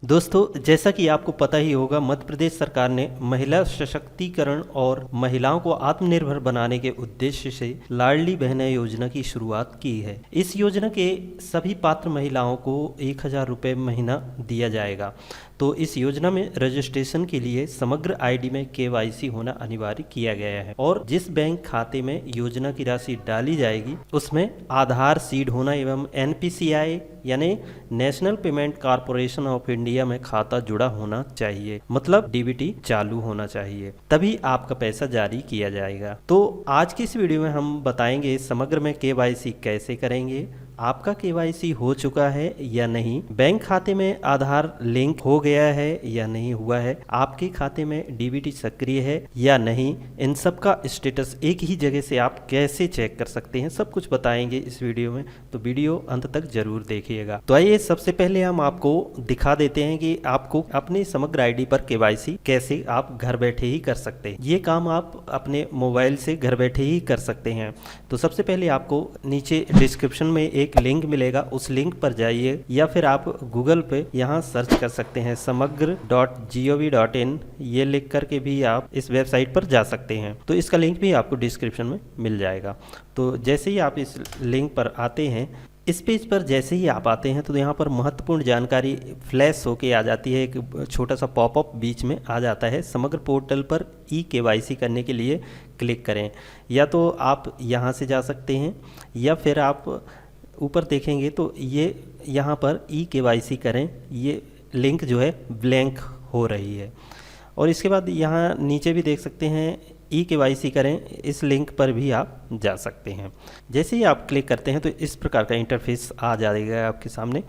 दोस्तों, जैसा कि आपको पता ही होगा, मध्य प्रदेश सरकार ने महिला सशक्तिकरण और महिलाओं को आत्मनिर्भर बनाने के उद्देश्य से लाडली बहना योजना की शुरुआत की है। इस योजना के सभी पात्र महिलाओं को 1,000 रुपये महीना दिया जाएगा। तो इस योजना में रजिस्ट्रेशन के लिए समग्र आईडी में KYC होना अनिवार्य किया गया है और जिस बैंक खाते में योजना की राशि डाली जाएगी उसमें आधार सीड होना एवं NPCI यानी national payment corporation of India में खाता जुड़ा होना चाहिए, मतलब DBT चालू होना चाहिए, तभी आपका पैसा जारी किया जाएगा। तो आज की इस वीडियो में हम बताएंगे समग्र में KYC कैसे करेंगे, आपका KYC हो चुका है या नहीं, बैंक खाते में आधार लिंक हो गया है या नहीं हुआ है, आपके खाते में DBT सक्रिय है या नहीं, इन सब का स्टेटस एक ही जगह से आप कैसे चेक कर सकते हैं, सब कुछ बताएंगे इस वीडियो में। तो वीडियो अंत तक जरूर देखिएगा। तो आइए सबसे पहले हम आपको दिखा देते हैं कि आपको अपने समग्र आईडी पर KYC कैसे आप घर बैठे ही कर सकते हैं। ये काम आप अपने मोबाइल से घर बैठे ही कर सकते हैं। तो सबसे पहले आपको नीचे डिस्क्रिप्शन में एक लिंक मिलेगा, उस लिंक पर जाइए या फिर आप गूगल पे यहाँ सर्च कर सकते हैं samagr.gov.in, ये लिख करके भी आप इस वेबसाइट पर जा सकते हैं। तो इसका लिंक भी आपको डिस्क्रिप्शन में मिल जाएगा। तो जैसे ही आप इस लिंक पर आते हैं, इस पेज पर जैसे ही आप आते हैं तो यहाँ पर महत्वपूर्ण जानकारी फ्लैश होके आ जाती है। एक छोटा सा पॉपअप बीच में आ जाता है, समग्र पोर्टल पर KYC करने के लिए क्लिक करें। या तो आप यहाँ से जा सकते हैं या फिर आप ऊपर देखेंगे तो ये यहाँ पर KYC करें, ये लिंक जो है ब्लैंक हो रही है। और इसके बाद यहाँ नीचे भी देख सकते हैं KYC करें, इस लिंक पर भी आप जा सकते हैं। जैसे ही आप क्लिक करते हैं तो इस प्रकार का इंटरफेस आ जाएगा आपके सामने।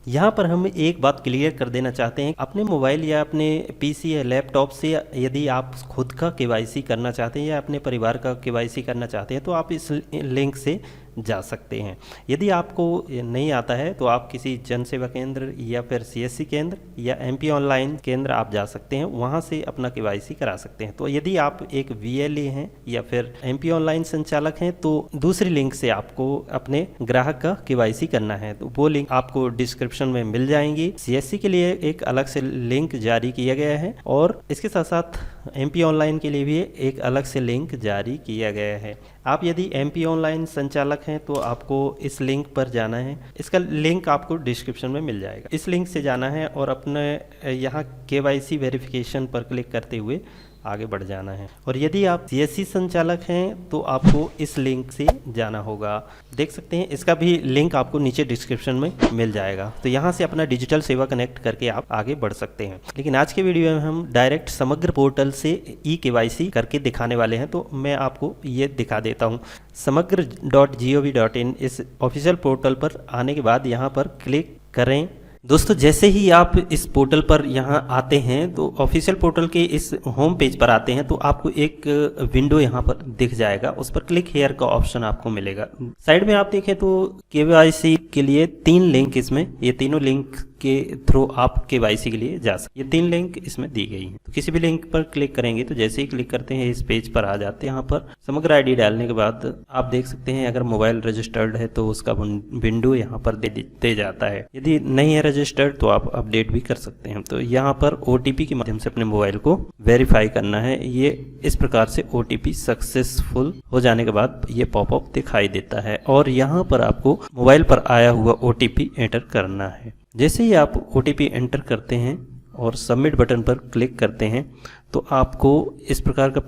यहाँ पर हम एक बात क्लियर कर देना चाहते हैं, अपने मोबाइल या अपने PC या लैपटॉप से यदि आप खुद का KYC करना चाहते हैं या अपने परिवार का KYC करना चाहते हैं तो आप इस लिंक से जा सकते हैं। यदि आपको नहीं आता है तो आप किसी जन सेवा केंद्र या फिर CSC केंद्र या MP ऑनलाइन केंद्र आप जा सकते हैं, वहाँ से अपना KYC करा सकते हैं। तो यदि आप एक VLA हैं या फिर MP ऑनलाइन संचालक हैं तो दूसरी लिंक से आपको अपने ग्राहक का KYC करना है, तो वो लिंक आपको डिस्क्रिप्शन में मिल जाएंगी। CSC के लिए एक अलग से लिंक जारी किया गया है और इसके साथ साथ MP ऑनलाइन के लिए भी एक अलग से लिंक जारी किया गया है। आप यदि MP ऑनलाइन संचालक हैं तो आपको इस लिंक पर जाना है, इसका लिंक आपको डिस्क्रिप्शन में मिल जाएगा। इस लिंक से जाना है और अपने यहाँ KYC वेरिफिकेशन पर क्लिक करते हुए आगे बढ़ जाना है। और यदि आप CSC संचालक हैं तो आपको इस लिंक से जाना होगा। देख सकते हैं इसका भी लिंक आपको नीचे डिस्क्रिप्शन में मिल जाएगा। तो यहाँ से अपना डिजिटल सेवा कनेक्ट करके आप आगे बढ़ सकते हैं। लेकिन आज के वीडियो में हम डायरेक्ट समग्र पोर्टल से KYC करके दिखाने वाले हैं, तो मैं आपको ये दिखा देता हूँ। samagr.gov.in इस ऑफिशियल पोर्टल पर आने के बाद यहाँ पर क्लिक करें। दोस्तों, जैसे ही आप इस पोर्टल पर यहाँ आते हैं तो ऑफिशियल पोर्टल के इस होम पेज पर आते हैं तो आपको एक विंडो यहाँ पर दिख जाएगा, उस पर क्लिक हेयर का ऑप्शन आपको मिलेगा। साइड में आप देखें तो KYC के लिए 3 लिंक, इसमें ये तीनों लिंक के थ्रू आप KYC के लिए जा सकते हैं। ये 3 लिंक इसमें दी गई हैं। तो किसी भी लिंक पर क्लिक करेंगे तो जैसे ही क्लिक करते हैं इस पेज पर आ जाते हैं। यहाँ पर समग्र आईडी डालने के बाद आप देख सकते हैं अगर मोबाइल रजिस्टर्ड है तो उसका विंडो यहाँ पर दे जाता है। यदि नहीं है रजिस्टर्ड तो आप अपडेट भी कर सकते हैं। तो यहाँ पर OTP के माध्यम से अपने मोबाइल को वेरीफाई करना है। ये इस प्रकार से OTP सक्सेसफुल हो जाने के बाद ये पॉपअप दिखाई देता है और यहाँ पर आपको मोबाइल पर आया हुआ OTP एंटर करना है। जैसे ही आप OTP एंटर करते हैं और सबमिट बटन पर क्लिक करते हैं तो आपको इस प्रकार का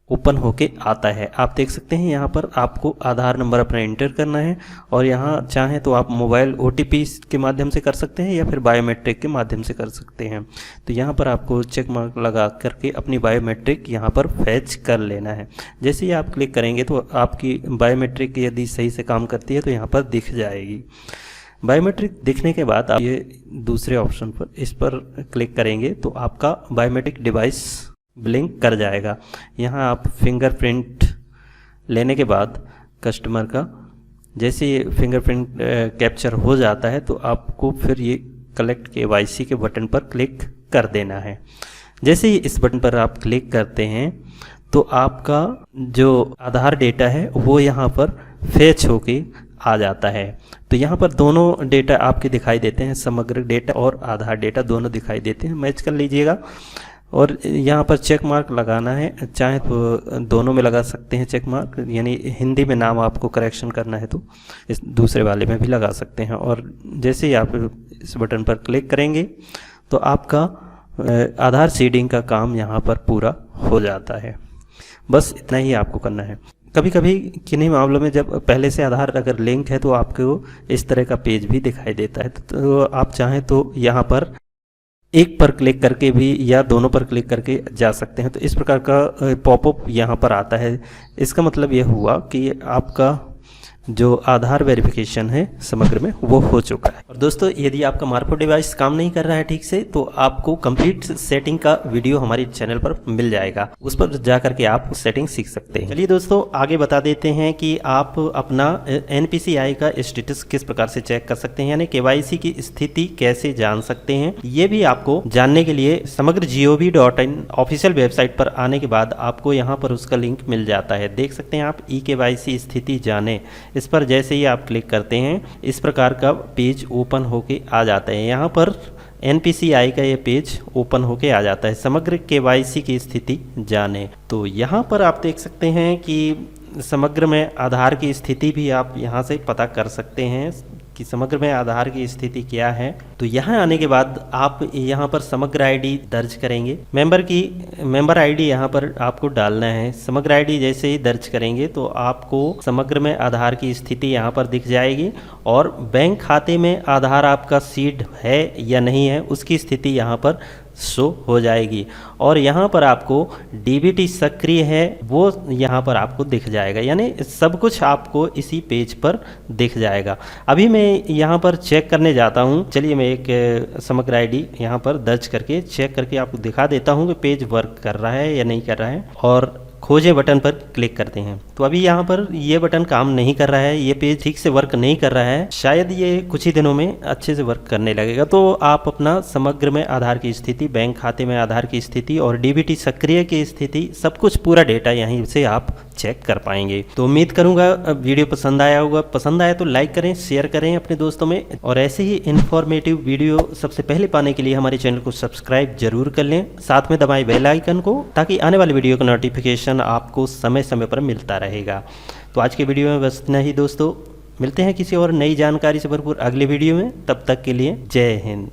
ओपन होके आता है। आप देख सकते हैं यहाँ पर आपको आधार नंबर अपना एंटर करना है और यहाँ चाहें तो आप मोबाइल OTP के माध्यम से कर सकते हैं या फिर बायोमेट्रिक के माध्यम से कर सकते हैं। तो यहाँ पर आपको चेक मार्क लगा करके अपनी बायोमेट्रिक यहाँ पर फैच कर लेना है। जैसे ही आप क्लिक करेंगे तो आपकी बायोमेट्रिक यदि सही से काम करती है तो यहाँ पर दिख जाएगी। बायोमेट्रिक दिखने के बाद आप ये दूसरे ऑप्शन पर इस पर क्लिक करेंगे तो आपका बायोमेट्रिक डिवाइस ब्लिंक कर जाएगा। यहाँ आप फिंगरप्रिंट लेने के बाद कस्टमर का जैसे ये फिंगरप्रिंट कैप्चर हो जाता है तो आपको फिर ये कलेक्ट KYC के बटन पर क्लिक कर देना है। जैसे ही इस बटन पर आप क्लिक करते हैं तो आपका जो आधार डेटा है वो यहाँ पर फैच होके आ जाता है। तो यहाँ पर दोनों डेटा आपके दिखाई देते हैं, समग्र डेटा और आधार डेटा दोनों दिखाई देते हैं। मैच कर लीजिएगा और यहाँ पर चेक मार्क लगाना है, चाहे तो दोनों में लगा सकते हैं चेक मार्क, यानी हिंदी में नाम आपको करेक्शन करना है तो इस दूसरे वाले में भी लगा सकते हैं। और जैसे ही आप इस बटन पर क्लिक करेंगे तो आपका आधार सीडिंग का काम यहाँ पर पूरा हो जाता है। बस इतना ही आपको करना है। कभी कभी किन्हीं मामलों में जब पहले से आधार अगर लिंक है तो आपको इस तरह का पेज भी दिखाई देता है। तो आप चाहें तो यहाँ पर एक पर क्लिक करके भी या दोनों पर क्लिक करके जा सकते हैं। तो इस प्रकार का पॉपअप यहाँ पर आता है। इसका मतलब यह हुआ कि आपका जो आधार वेरिफिकेशन है समग्र में वो हो चुका है। और दोस्तों, यदि आपका मार्फो डिवाइस काम नहीं कर रहा है ठीक से, तो आपको कंप्लीट सेटिंग का वीडियो हमारे चैनल पर मिल जाएगा, उस पर जा करके आप सेटिंग सीख सकते हैं। चलिए दोस्तों, आगे बता देते हैं कि आप अपना NPCI का स्टेटस किस प्रकार से चेक कर सकते हैं, यानी KYC की स्थिति कैसे जान सकते हैं। ये भी आपको जानने के लिए समग्र gov.in ऑफिशियल वेबसाइट पर आने के बाद आपको यहाँ पर उसका लिंक मिल जाता है। देख सकते हैं आप, eKYC स्थिति जाने, इस पर जैसे ही आप क्लिक करते हैं इस प्रकार का पेज ओपन होके आ जाता है। यहाँ पर NPCI का ये पेज ओपन होके आ जाता है, समग्र KYC की स्थिति जाने। तो यहाँ पर आप देख सकते हैं कि समग्र में आधार की स्थिति भी आप यहाँ से पता कर सकते हैं कि समग्र में आधार की स्थिति क्या है। तो यहाँ आने के बाद आप यहाँ पर समग्र आईडी दर्ज करेंगे। मेंबर आईडी यहाँ पर आपको डालना है। समग्र आईडी जैसे ही दर्ज करेंगे तो आपको समग्र में आधार की स्थिति यहाँ पर दिख जाएगी और बैंक खाते में आधार आपका सीड है या नहीं है उसकी स्थिति यहाँ पर शो हो जाएगी। और यहाँ पर आपको DBT सक्रिय है वो यहाँ पर आपको दिख जाएगा, यानी सब कुछ आपको इसी पेज पर दिख जाएगा। अभी मैं यहाँ पर चेक करने जाता हूँ। चलिए मैं एक समग्र आईडी यहाँ पर दर्ज करके चेक करके आपको दिखा देता हूँ कि पेज वर्क कर रहा है या नहीं कर रहा है। और खोजें बटन पर क्लिक करते हैं तो अभी यहाँ पर ये बटन काम नहीं कर रहा है, ये पेज ठीक से वर्क नहीं कर रहा है। शायद ये कुछ ही दिनों में अच्छे से वर्क करने लगेगा। तो आप अपना समग्र में आधार की स्थिति, बैंक खाते में आधार की स्थिति और DBT सक्रिय की स्थिति, सब कुछ पूरा डेटा यहीं से आप चेक कर पाएंगे। तो उम्मीद करूंगा वीडियो पसंद आया होगा। पसंद आया तो लाइक करें, शेयर करें अपने दोस्तों में, और ऐसे ही इन्फॉर्मेटिव वीडियो सबसे पहले पाने के लिए हमारे चैनल को सब्सक्राइब जरूर कर लें। साथ में दबाएं बेल आइकन को, ताकि आने वाली वीडियो का नोटिफिकेशन आपको समय समय पर मिलता रहेगा। तो आज के वीडियो में बस इतना ही दोस्तों। मिलते हैं किसी और नई जानकारी से भरपूर अगले वीडियो में। तब तक के लिए जय हिंद।